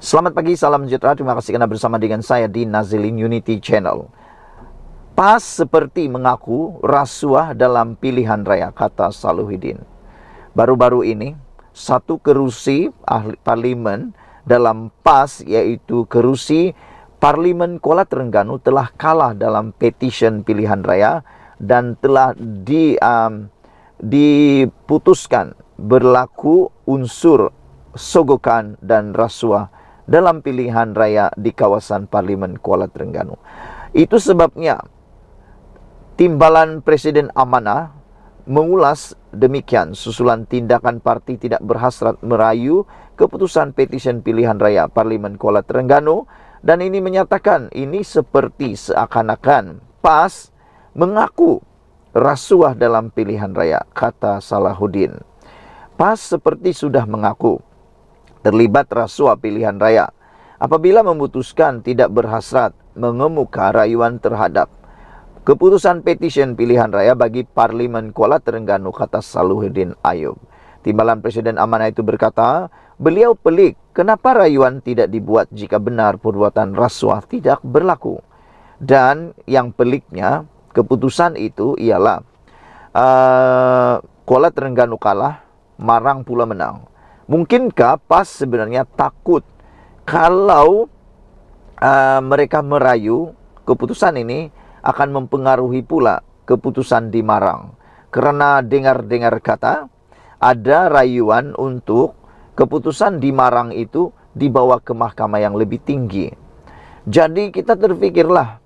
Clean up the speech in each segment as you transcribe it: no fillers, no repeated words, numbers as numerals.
Selamat pagi, salam sejahtera. Terima kasih karena bersama dengan saya di Nazilin Unity Channel. Pas seperti mengaku rasuah dalam pilihan raya, kata Salahuddin. Baru-baru ini, satu kerusi ahli parlimen dalam PAS, yaitu kerusi Parlimen Kuala Terengganu, telah kalah dalam petisyen pilihan raya dan telah diputuskan berlaku unsur sogokan dan rasuah dalam pilihan raya di kawasan Parlimen Kuala Terengganu. Itu sebabnya Timbalan Presiden Amanah mengulas demikian susulan tindakan parti tidak berhasrat merayu keputusan petisyen pilihan raya Parlimen Kuala Terengganu, dan ini menyatakan ini seperti seakan-akan PAS mengaku rasuah dalam pilihan raya, kata Salahuddin. PAS seperti sudah mengaku terlibat rasuah pilihan raya apabila memutuskan tidak berhasrat mengemuka rayuan terhadap keputusan petisyen pilihan raya bagi Parlimen Kuala Terengganu, kata Salahuddin Ayub. Timbalan Presiden Amanah itu berkata, beliau pelik kenapa rayuan tidak dibuat jika benar perbuatan rasuah tidak berlaku. Dan yang peliknya, keputusan itu ialah Kuala Terengganu kalah, Marang pula menang. Mungkinkah PAS sebenarnya takut kalau mereka merayu keputusan ini akan mempengaruhi pula keputusan di Marang? Kerana dengar-dengar kata ada rayuan untuk keputusan di Marang itu dibawa ke mahkamah yang lebih tinggi. Jadi kita terfikirlah,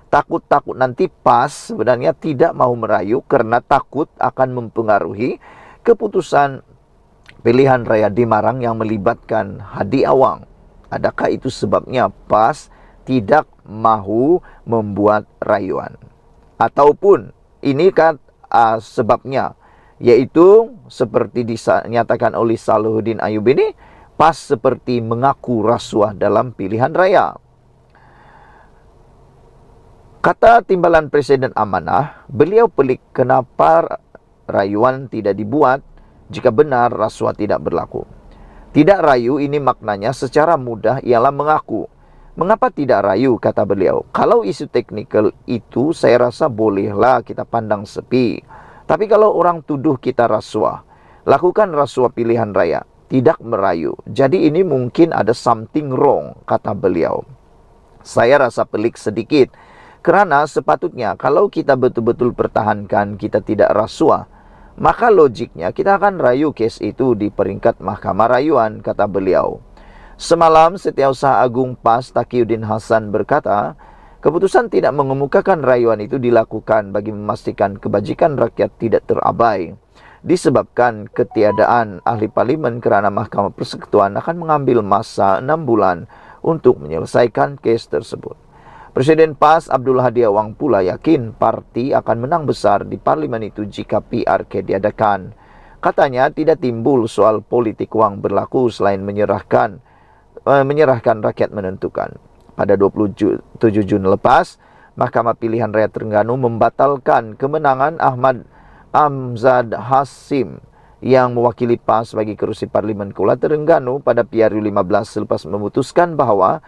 takut-takut nanti PAS sebenarnya tidak mau merayu kerana takut akan mempengaruhi keputusan pilihan raya di Marang yang melibatkan Hadi Awang. Adakah itu sebabnya PAS tidak mahu membuat rayuan? Ataupun ini kan sebabnya, yaitu seperti dinyatakan oleh Salahuddin Ayub ini, PAS seperti mengaku rasuah dalam pilihan raya. Kata Timbalan Presiden Amanah, beliau pelik kenapa rayuan tidak dibuat jika benar rasuah tidak berlaku. Tidak rayu ini maknanya secara mudah ialah mengaku. Mengapa tidak rayu, kata beliau? Kalau isu teknikal itu saya rasa bolehlah kita pandang sepi. Tapi kalau orang tuduh kita rasuah, lakukan rasuah pilihan raya, tidak merayu. Jadi ini mungkin ada something wrong, kata beliau. Saya rasa pelik sedikit. Kerana sepatutnya kalau kita betul-betul pertahankan kita tidak rasuah, maka logiknya kita akan rayu kes itu di peringkat mahkamah rayuan, kata beliau. Semalam Setiausaha Agung PAS Taqiyuddin Hasan berkata, keputusan tidak mengemukakan rayuan itu dilakukan bagi memastikan kebajikan rakyat tidak terabai, disebabkan ketiadaan ahli parlimen kerana Mahkamah Persekutuan akan mengambil masa 6 bulan untuk menyelesaikan kes tersebut. Presiden PAS Abdul Hadi Awang pula yakin parti akan menang besar di parlimen itu jika PRK diadakan. Katanya tidak timbul soal politik wang berlaku selain menyerahkan rakyat menentukan. Pada 27 Jun lepas, Mahkamah Pilihan Raya Terengganu membatalkan kemenangan Ahmad Amzad Hasim yang mewakili PAS bagi kerusi Parlimen Kuala Terengganu pada PRU 15 selepas memutuskan bahawa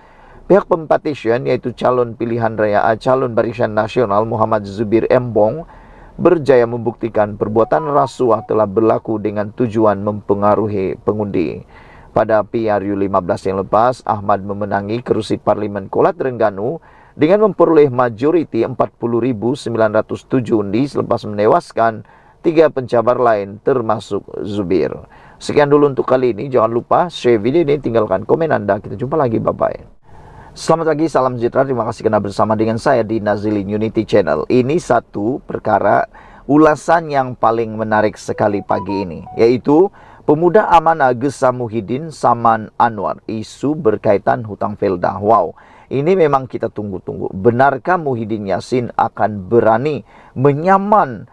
pihak pempatisyen, yaitu calon pilihan raya calon Barisan Nasional Muhammad Zubir Embong, berjaya membuktikan perbuatan rasuah telah berlaku dengan tujuan mempengaruhi pengundi. Pada PRU 15 yang lepas, Ahmad memenangi kerusi Parlimen Kuala Terengganu dengan memperoleh majoriti 40,907 undi selepas menewaskan 3 pencabar lain termasuk Zubir. Sekian dulu untuk kali ini. Jangan lupa share video ini, tinggalkan komen anda. Kita jumpa lagi, bye-bye. Selamat pagi, salam sejahtera. Terima kasih karena bersama dengan saya di Nazilin Unity Channel. Ini satu perkara ulasan yang paling menarik sekali pagi ini, yaitu pemuda amanah Gesa Muhyiddin Saman Anwar, isu berkaitan hutang Felda. Wow, ini memang kita tunggu-tunggu. Benarkah Muhyiddin Yassin akan berani menyaman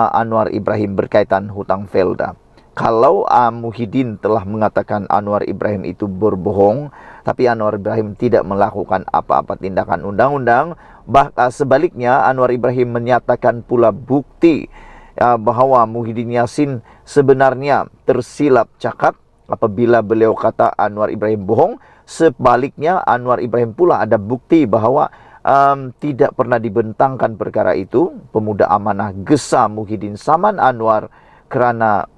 Anwar Ibrahim berkaitan hutang Felda? Kalau Muhyiddin telah mengatakan Anwar Ibrahim itu berbohong, tapi Anwar Ibrahim tidak melakukan apa-apa tindakan undang-undang, sebaliknya Anwar Ibrahim menyatakan pula bukti bahwa Muhyiddin Yassin sebenarnya tersilap cakap, apabila beliau kata Anwar Ibrahim bohong. Sebaliknya, Anwar Ibrahim pula ada bukti bahawa tidak pernah dibentangkan perkara itu. Pemuda amanah gesa Muhyiddin Saman Anwar kerana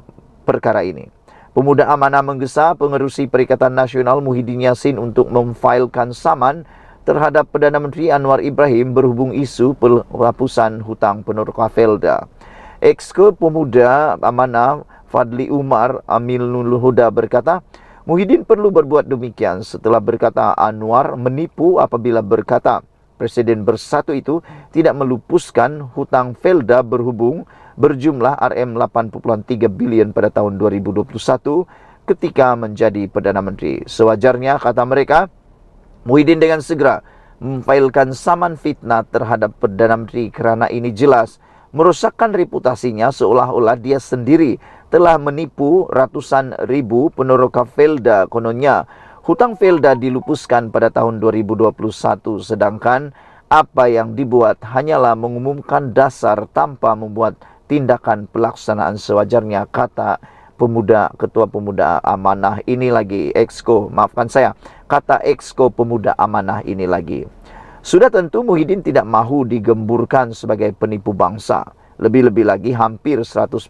perkara ini. Pemuda amanah menggesa Pengerusi Perikatan Nasional Muhyiddin Yassin untuk memfailkan saman terhadap Perdana Menteri Anwar Ibrahim berhubung isu penghapusan hutang peneroka Felda. Exco Pemuda Amanah Fadli Umar Aminul Huda berkata, Muhyiddin perlu berbuat demikian setelah berkata Anwar menipu apabila berkata Presiden Bersatu itu tidak melupuskan hutang Felda berjumlah RM8.3 bilion pada tahun 2021 ketika menjadi Perdana Menteri. Sewajarnya, kata mereka, Muhyiddin dengan segera memfailkan saman fitnah terhadap Perdana Menteri kerana ini jelas merosakkan reputasinya seolah-olah dia sendiri telah menipu ratusan ribu peneroka Felda. Kononnya, hutang Felda dilupuskan pada tahun 2021 sedangkan apa yang dibuat hanyalah mengumumkan dasar tanpa membuat tindakan pelaksanaan sewajarnya, kata Ketua Pemuda Amanah ini lagi. Kata Exco Pemuda Amanah ini lagi. Sudah tentu Muhyiddin tidak mahu digemburkan sebagai penipu bangsa. Lebih-lebih lagi hampir 100%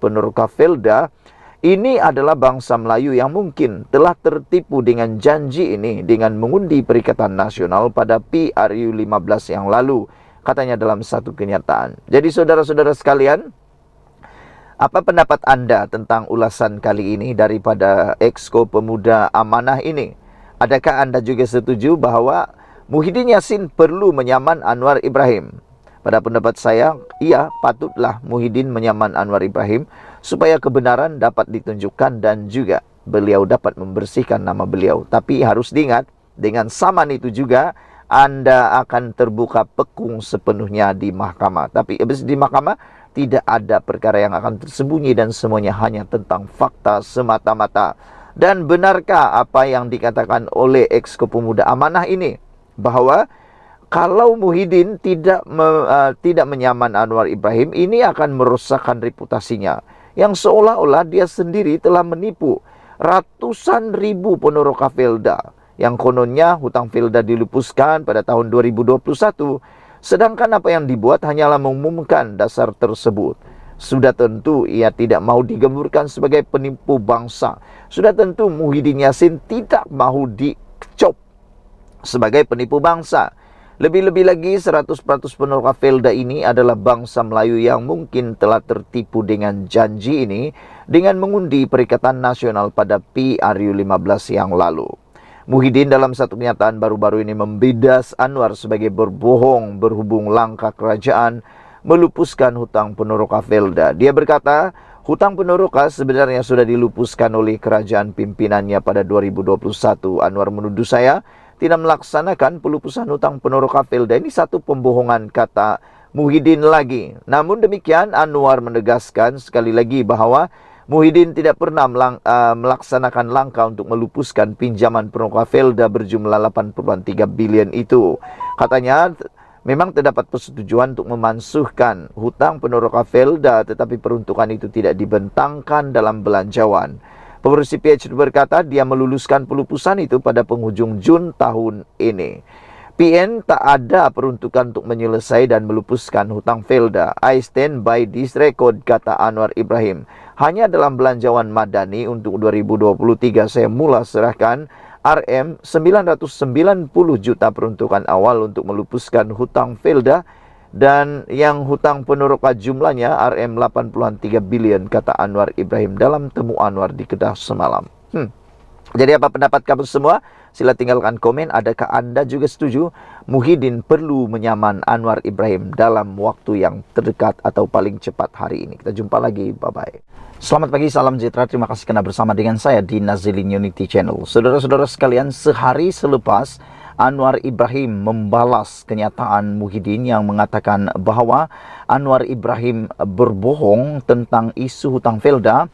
peneroka Felda ini adalah bangsa Melayu yang mungkin telah tertipu dengan janji ini dengan mengundi Perikatan Nasional pada PRU 15 yang lalu, katanya dalam satu kenyataan. Jadi saudara-saudara sekalian, apa pendapat anda tentang ulasan kali ini daripada Exco Pemuda Amanah ini? Adakah anda juga setuju bahawa Muhyiddin Yassin perlu menyaman Anwar Ibrahim? Pada pendapat saya, iya, patutlah Muhyiddin menyaman Anwar Ibrahim supaya kebenaran dapat ditunjukkan dan juga beliau dapat membersihkan nama beliau. Tapi harus diingat, dengan saman itu juga anda akan terbuka pekung sepenuhnya di mahkamah. Tapi di mahkamah tidak ada perkara yang akan tersembunyi dan semuanya hanya tentang fakta semata-mata. Dan benarkah apa yang dikatakan oleh Exco Pemuda Amanah ini, bahawa kalau Muhyiddin tidak menyaman Anwar Ibrahim, ini akan merosakkan reputasinya, yang seolah-olah dia sendiri telah menipu ratusan ribu peneroka Felda, yang kononnya hutang Felda dilupuskan pada tahun 2021, sedangkan apa yang dibuat hanyalah mengumumkan dasar tersebut. Sudah tentu ia tidak mahu digemburkan sebagai penipu bangsa. Sudah tentu Muhyiddin Yassin tidak mahu dicop sebagai penipu bangsa. Lebih-lebih lagi 100% peneroka Felda ini adalah bangsa Melayu yang mungkin telah tertipu dengan janji ini dengan mengundi Perikatan Nasional pada PRU 15 yang lalu. Muhyiddin dalam satu kenyataan baru-baru ini membidas Anwar sebagai berbohong berhubung langkah kerajaan melupuskan hutang peneroka Felda. Dia berkata, hutang peneroka sebenarnya sudah dilupuskan oleh kerajaan pimpinannya pada 2021. Anwar menuduh saya tidak melaksanakan pelupusan hutang peneroka Felda. Ini satu pembohongan, kata Muhyiddin lagi. Namun demikian, Anwar menegaskan sekali lagi bahawa Muhyiddin tidak pernah melaksanakan langkah untuk melupuskan pinjaman peneroka Felda berjumlah 8.3 bilion itu. Katanya, memang terdapat persetujuan untuk memansuhkan hutang peneroka Felda, tetapi peruntukan itu tidak dibentangkan dalam belanjawan. Pengurusi PH berkata dia meluluskan pelupusan itu pada penghujung Jun tahun ini. PN tak ada peruntukan untuk menyelesaikan dan melupuskan hutang Felda. I stand by this record, kata Anwar Ibrahim. Hanya dalam belanjawan madani untuk 2023 saya mula serahkan RM 990 juta peruntukan awal untuk melupuskan hutang Felda, dan yang hutang peneroka jumlahnya RM 83 bilion, kata Anwar Ibrahim dalam temu Anwar di Kedah semalam. Jadi apa pendapat kamu semua? Sila tinggalkan komen. Adakah anda juga setuju Muhyiddin perlu menyaman Anwar Ibrahim dalam waktu yang terdekat atau paling cepat hari ini? Kita jumpa lagi. Bye-bye. Selamat pagi, salam sejahtera. Terima kasih kerana bersama dengan saya di Nazilin Unity Channel. Saudara-saudara sekalian, sehari selepas Anwar Ibrahim membalas kenyataan Muhyiddin yang mengatakan bahawa Anwar Ibrahim berbohong tentang isu hutang Felda,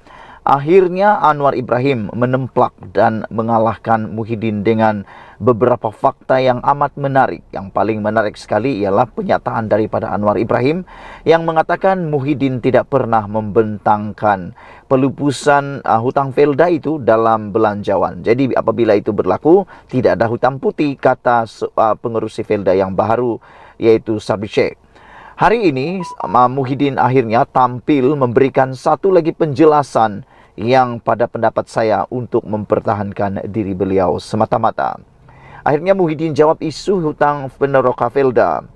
Akhirnya Anwar Ibrahim menemplak dan mengalahkan Muhyiddin dengan beberapa fakta yang amat menarik. Yang paling menarik sekali ialah pernyataan daripada Anwar Ibrahim yang mengatakan Muhyiddin tidak pernah membentangkan pelupusan hutang Felda itu dalam belanjawan. Jadi apabila itu berlaku, tidak ada hutang putih, kata pengerusi Felda yang baru, yaitu Sabri Sheikh. Hari ini Muhyiddin akhirnya tampil memberikan satu lagi penjelasan yang pada pendapat saya untuk mempertahankan diri beliau semata-mata. Akhirnya Muhyiddin jawab isu hutang peneroka Felda.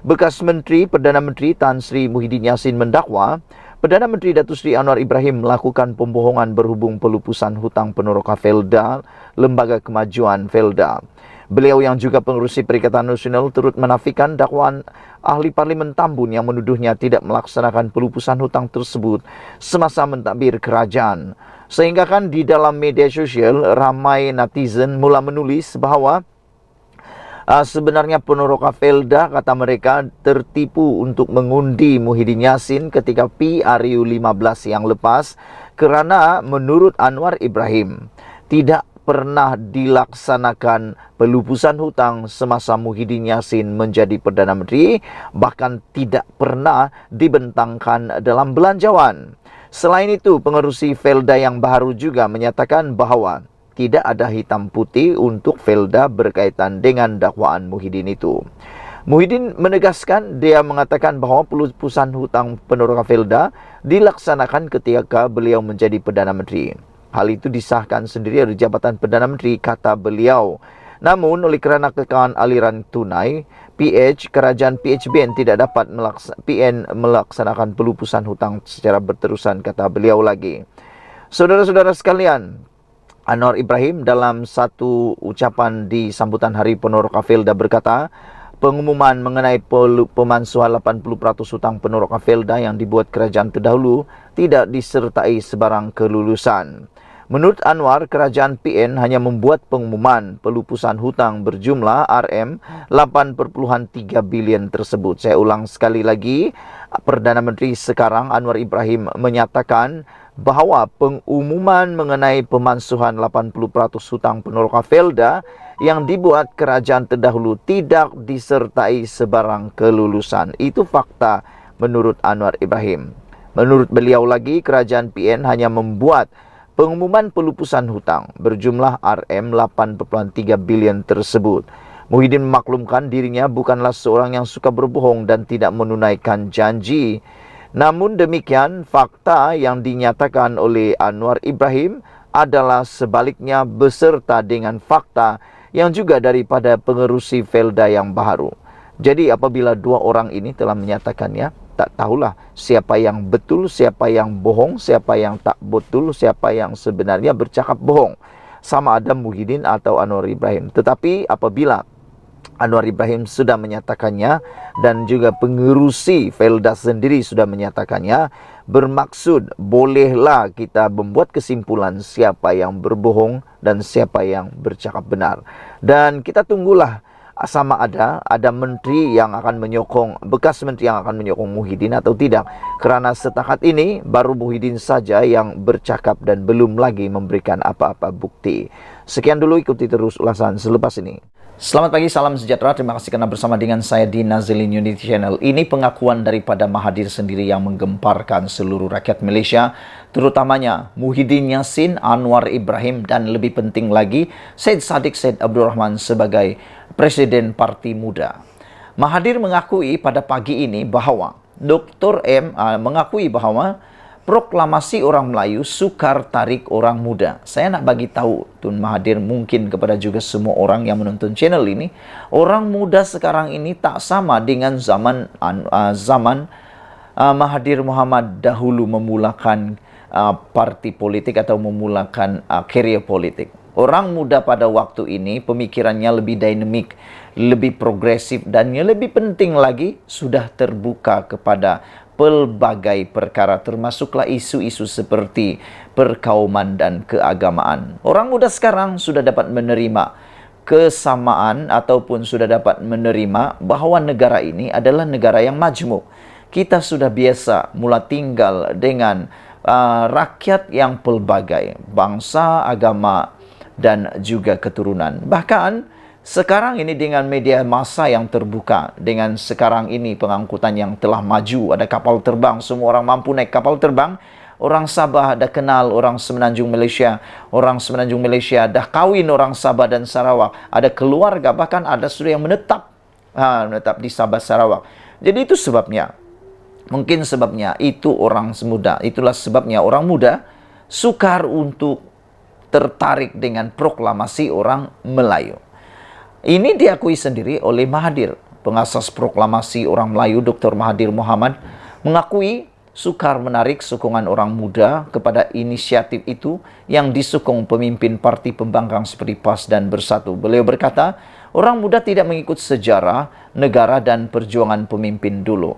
Bekas Menteri Perdana Menteri Tan Sri Muhyiddin Yassin mendakwa Perdana Menteri Datuk Seri Anwar Ibrahim melakukan pembohongan berhubung pelupusan hutang peneroka Felda, Lembaga Kemajuan Felda. Beliau yang juga pengerusi Perikatan Nasional turut menafikan dakwaan ahli Parlimen Tambun yang menuduhnya tidak melaksanakan pelupusan hutang tersebut semasa mentadbir kerajaan. Sehingga kan di dalam media sosial ramai netizen mula menulis bahawa sebenarnya peneroka Felda, kata mereka, tertipu untuk mengundi Muhyiddin Yassin ketika PRU 15 yang lepas kerana menurut Anwar Ibrahim tidak pernah dilaksanakan pelupusan hutang semasa Muhyiddin Yassin menjadi Perdana Menteri, bahkan tidak pernah dibentangkan dalam belanjawan. Selain itu, pengerusi Felda yang baru juga menyatakan bahawa tidak ada hitam putih untuk Felda berkaitan dengan dakwaan Muhyiddin itu. Muhyiddin menegaskan, dia mengatakan bahawa pelupusan hutang peneroka Felda dilaksanakan ketika beliau menjadi Perdana Menteri. Hal itu disahkan sendiri oleh Jabatan Perdana Menteri, kata beliau. Namun, oleh kerana kekalahan aliran tunai, kerajaan PHBN tidak dapat melaksanakan pelupusan hutang secara berterusan, kata beliau lagi. Saudara-saudara sekalian, Anwar Ibrahim dalam satu ucapan di sambutan Hari Peneroka Felda berkata, pengumuman mengenai pemansuhan 80% hutang peneroka Felda yang dibuat kerajaan terdahulu tidak disertai sebarang kelulusan. Menurut Anwar, kerajaan PN hanya membuat pengumuman pelupusan hutang berjumlah RM8.3 bilion tersebut. Saya ulang sekali lagi, Perdana Menteri sekarang Anwar Ibrahim menyatakan bahawa pengumuman mengenai pemansuhan 80% hutang peneroka Felda yang dibuat kerajaan terdahulu tidak disertai sebarang kelulusan. Itu fakta menurut Anwar Ibrahim. Menurut beliau lagi, kerajaan PN hanya membuat pengumuman pelupusan hutang berjumlah RM8.3 bilion tersebut. Muhyiddin memaklumkan dirinya bukanlah seorang yang suka berbohong dan tidak menunaikan janji. Namun demikian, fakta yang dinyatakan oleh Anwar Ibrahim adalah sebaliknya beserta dengan fakta yang juga daripada pengerusi Felda yang baru. Jadi apabila dua orang ini telah menyatakannya, tak tahulah siapa yang betul, siapa yang bohong, siapa yang tak betul, siapa yang sebenarnya bercakap bohong. Sama ada Muhyiddin atau Anwar Ibrahim. Tetapi apabila Anwar Ibrahim sudah menyatakannya dan juga pengerusi Felda sendiri sudah menyatakannya, bermaksud bolehlah kita membuat kesimpulan siapa yang berbohong dan siapa yang bercakap benar. Dan kita tunggulah sama ada menteri yang akan menyokong, bekas menteri yang akan menyokong Muhyiddin atau tidak. Kerana setakat ini baru Muhyiddin saja yang bercakap dan belum lagi memberikan apa-apa bukti. Sekian dulu, ikuti terus ulasan selepas ini. Selamat pagi, salam sejahtera. Terima kasih kerana bersama dengan saya di Nazilin Unity Channel. Ini pengakuan daripada Mahathir sendiri yang menggemparkan seluruh rakyat Malaysia, terutamanya Muhyiddin Yassin, Anwar Ibrahim dan lebih penting lagi Syed Saddiq Syed Abdul Rahman sebagai Presiden Parti Muda. Mahathir mengakui pada pagi ini bahawa Dr. M mengakui bahawa proklamasi orang Melayu sukar tarik orang muda. Saya nak bagi tahu Tun Mahathir mungkin kepada juga semua orang yang menonton channel ini, orang muda sekarang ini tak sama dengan zaman Mahathir Mohamad dahulu memulakan parti politik atau memulakan karier politik. Orang muda pada waktu ini pemikirannya lebih dinamik, lebih progresif dan yang lebih penting lagi sudah terbuka kepada pelbagai perkara, termasuklah isu-isu seperti perkauman dan keagamaan. Orang muda sekarang sudah dapat menerima kesamaan ataupun sudah dapat menerima bahawa negara ini adalah negara yang majmuk. Kita sudah biasa mula tinggal dengan rakyat yang pelbagai, bangsa, agama, dan juga keturunan. Bahkan sekarang ini dengan media massa yang terbuka, dengan sekarang ini pengangkutan yang telah maju, ada kapal terbang, semua orang mampu naik kapal terbang. Orang Sabah dah kenal orang Semenanjung Malaysia. Orang Semenanjung Malaysia dah kawin orang Sabah dan Sarawak. Ada keluarga, bahkan ada sudah yang menetap di Sabah Sarawak. Jadi itu sebabnya. Mungkin sebabnya itu orang muda. Itulah sebabnya orang muda sukar untuk tertarik dengan proklamasi orang Melayu. Ini diakui sendiri oleh Mahathir. Pengasas proklamasi orang Melayu, Dr. Mahathir Mohamad, mengakui sukar menarik sokongan orang muda kepada inisiatif itu yang disokong pemimpin parti pembangkang seperti PAS dan Bersatu. Beliau berkata, orang muda tidak mengikut sejarah, negara dan perjuangan pemimpin dulu.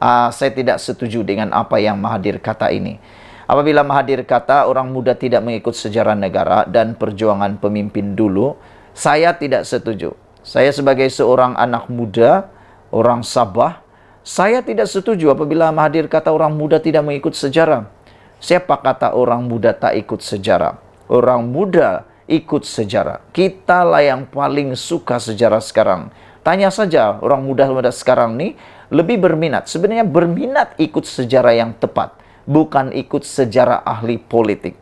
Saya tidak setuju dengan apa yang Mahathir kata ini. Apabila Mahathir kata orang muda tidak mengikut sejarah negara dan perjuangan pemimpin dulu, saya tidak setuju. Saya sebagai seorang anak muda, orang Sabah, saya tidak setuju apabila Mahathir kata orang muda tidak mengikut sejarah. Siapa kata orang muda tak ikut sejarah? Orang muda ikut sejarah. Kita lah yang paling suka sejarah sekarang. Tanya saja orang muda-muda sekarang ni lebih berminat. Sebenarnya berminat ikut sejarah yang tepat, bukan ikut sejarah ahli politik.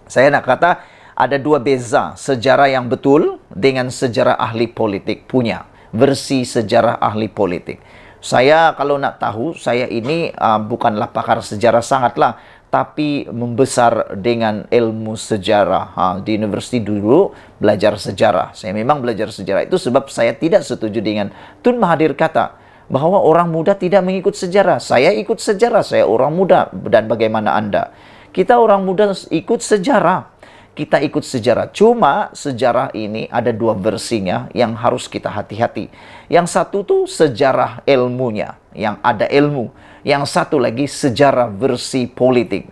Saya nak kata ada dua beza sejarah yang betul dengan sejarah ahli politik punya. Versi sejarah ahli politik. Saya kalau nak tahu, saya ini bukanlah pakar sejarah sangatlah, tapi membesar dengan ilmu sejarah. Di universiti dulu belajar sejarah. Saya memang belajar sejarah. Itu sebab saya tidak setuju dengan Tun Mahathir kata bahwa orang muda tidak mengikut sejarah. Saya ikut sejarah, saya orang muda. Dan bagaimana Anda? Kita orang muda ikut sejarah. Kita ikut sejarah. Cuma sejarah ini ada dua versinya yang harus kita hati-hati. Yang satu tuh sejarah ilmunya, yang ada ilmu. Yang satu lagi sejarah versi politik.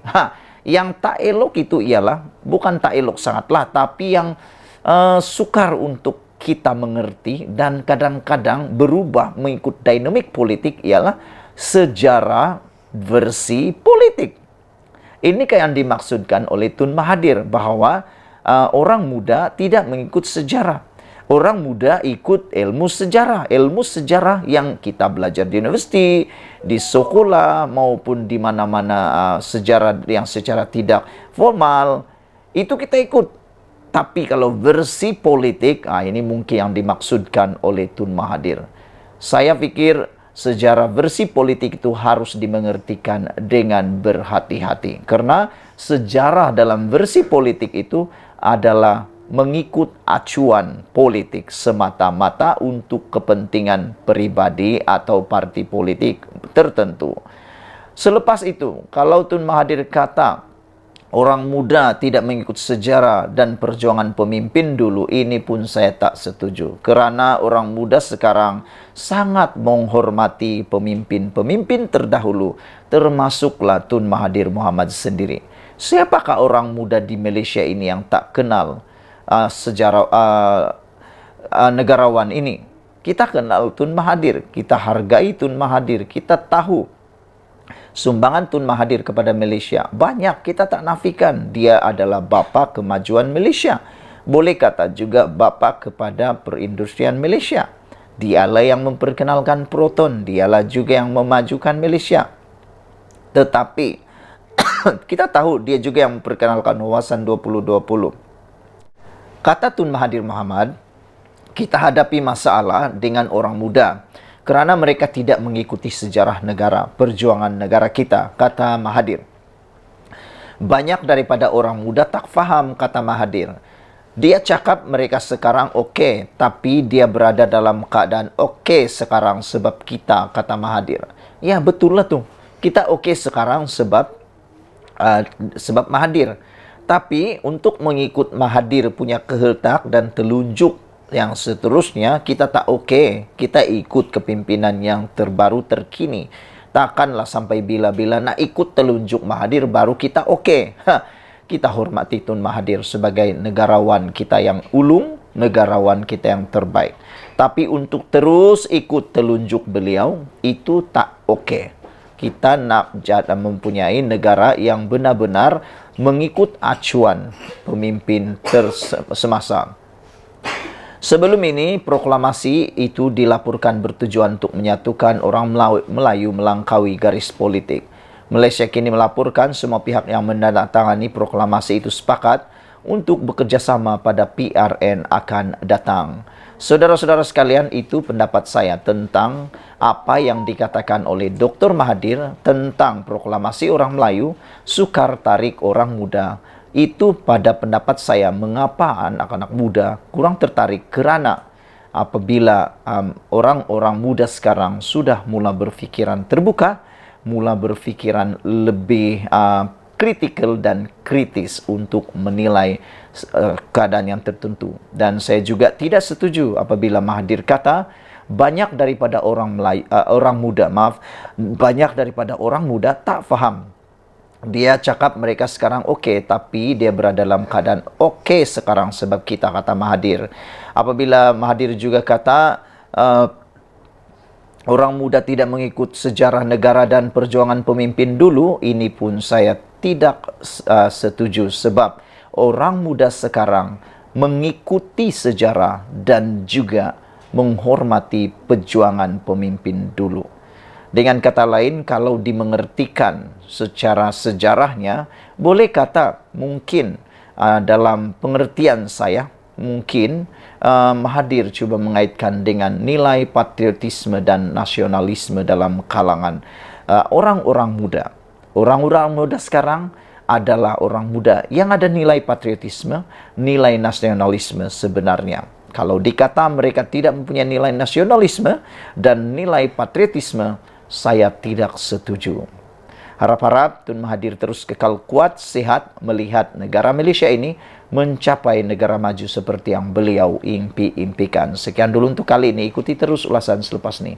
Yang tak elok itu ialah, bukan tak elok sangatlah, tapi yang sukar untuk kita mengerti dan kadang-kadang berubah mengikut dinamik politik ialah sejarah versi politik. Ini yang dimaksudkan oleh Tun Mahathir bahwa orang muda tidak mengikut sejarah. Orang muda ikut ilmu sejarah. Ilmu sejarah yang kita belajar di universiti, di sekolah maupun di mana-mana sejarah yang secara tidak formal, itu kita ikut. Tapi kalau versi politik, ini mungkin yang dimaksudkan oleh Tun Mahathir. Saya pikir sejarah versi politik itu harus dimengertikan dengan berhati-hati. Karena sejarah dalam versi politik itu adalah mengikut acuan politik semata-mata untuk kepentingan pribadi atau parti politik tertentu. Selepas itu, kalau Tun Mahathir kata orang muda tidak mengikut sejarah dan perjuangan pemimpin dulu, ini pun saya tak setuju. Kerana orang muda sekarang sangat menghormati pemimpin-pemimpin terdahulu, termasuklah Tun Mahathir Mohamad sendiri. Siapakah orang muda di Malaysia ini yang tak kenal sejarah negarawan ini? Kita kenal Tun Mahathir, kita hargai Tun Mahathir, kita tahu sumbangan Tun Mahathir kepada Malaysia banyak, kita tak nafikan. Dia adalah bapa kemajuan Malaysia. Boleh kata juga bapa kepada perindustrian Malaysia. Dialah yang memperkenalkan Proton, dialah juga yang memajukan Malaysia. Tetapi kita tahu dia juga yang memperkenalkan wawasan 2020. Kata Tun Mahathir Mohamad, kita hadapi masalah dengan orang muda kerana mereka tidak mengikuti sejarah negara, perjuangan negara kita, kata Mahathir. Banyak daripada orang muda tak faham, kata Mahathir. Dia cakap mereka sekarang okey, tapi dia berada dalam keadaan okey sekarang sebab kita, kata Mahathir. Ya, betul lah tu. Kita okey sekarang sebab Mahathir. Tapi untuk mengikut Mahathir punya kehendak dan telunjuk yang seterusnya, kita tak okey. Kita ikut kepimpinan yang terbaru terkini. Takkanlah sampai bila-bila nak ikut telunjuk Mahathir baru kita okey. Kita hormati Tun Mahathir sebagai negarawan kita yang ulung, negarawan kita yang terbaik. Tapi untuk terus ikut telunjuk beliau, itu tak okey. Kita nak mempunyai negara yang benar-benar mengikut acuan pemimpin semasa. Sebelum ini, proklamasi itu dilaporkan bertujuan untuk menyatukan orang Melayu melangkaui garis politik. Malaysia kini melaporkan semua pihak yang menandatangani proklamasi itu sepakat untuk bekerjasama pada PRN akan datang. Saudara-saudara sekalian, itu pendapat saya tentang apa yang dikatakan oleh Dr. Mahathir tentang proklamasi orang Melayu, sukar tarik orang muda. Itu pada pendapat saya mengapa anak-anak muda kurang tertarik, kerana apabila orang-orang muda sekarang sudah mula berfikiran terbuka, mula berfikiran lebih kritikal dan kritis untuk menilai keadaan yang tertentu. Dan saya juga tidak setuju apabila Mahathir kata banyak daripada orang muda tak faham. Dia cakap mereka sekarang okey, tapi dia berada dalam keadaan okey sekarang sebab kita, kata Mahathir. Apabila Mahathir juga kata orang muda tidak mengikut sejarah negara dan perjuangan pemimpin dulu, ini pun saya tidak setuju sebab orang muda sekarang mengikuti sejarah dan juga menghormati perjuangan pemimpin dulu. Dengan kata lain, kalau dimengertikan secara sejarahnya, boleh kata mungkin dalam pengertian saya, mungkin Mahathir cuba mengaitkan dengan nilai patriotisme dan nasionalisme dalam kalangan orang-orang muda. Orang-orang muda sekarang adalah orang muda yang ada nilai patriotisme, nilai nasionalisme sebenarnya. Kalau dikata mereka tidak mempunyai nilai nasionalisme dan nilai patriotisme, saya tidak setuju. Harap-harap Tun Mahathir terus kekal kuat, sehat, melihat negara Malaysia ini mencapai negara maju seperti yang beliau impikan. Sekian dulu untuk kali ini. Ikuti terus ulasan selepas ini.